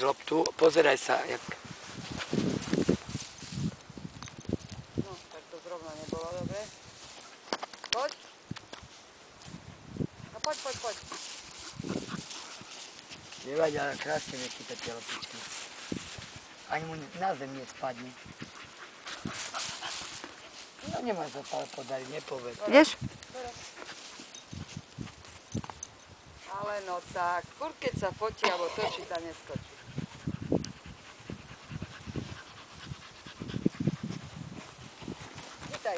loptu, pozeraj sa, jak... No, tak to zrovna nebolo dobre. Poď. No poď. Nevadí, ale krásne mi chytať tie lopičky. Ani mu na zem nespadne. No nemá sa to podariť, nepovedz. Ideš? Ale no tak, furt keď sa fotí alebo točí, tá neskočí. Vítaj.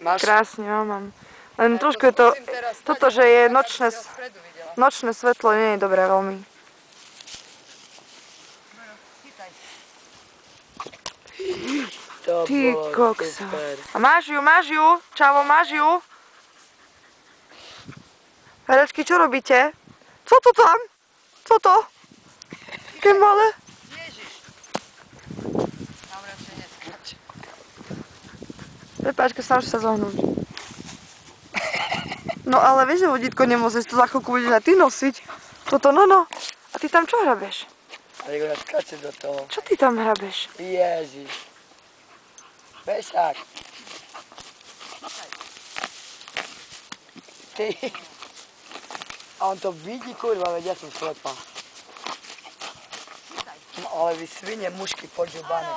Máš? Krásne, ja mám. Len trošku je to, toto, že je nočné svetlo, nie je dobré veľmi. To Ty bolo kokso. super. A máš ju? Čavo, máš ju? Herečky, čo robíte? Co to tam? Co to? Také malé? Ježiš. Tam radšej neskáč. Prepáč, keď snažíš sa zohnúť. No ale vieš, že vodítko nemôžeš, to za chvíľku budeš aj ty nosiť. Toto, no. A ty tam čo hrabeš? Ale ho skáče do toho. Čo ty tam hrabeš? Ježiš. Bešák. Ty. A on to vidí, kurva, veď ja som slepá. No ale vy svine, mušky podžubané.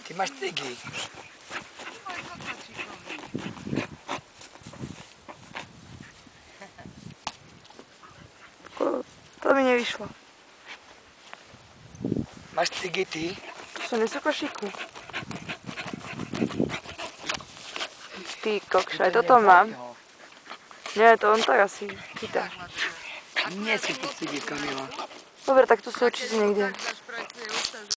Ty máš tygy. To mi nevyšlo. Máš tygy ty? To sú nesukošiku. Ty kokša, aj toto mám. Nie, to on tak asi chytá. Nie sú to tygy, Kamila. Dobre, tak tu sú určite niekde.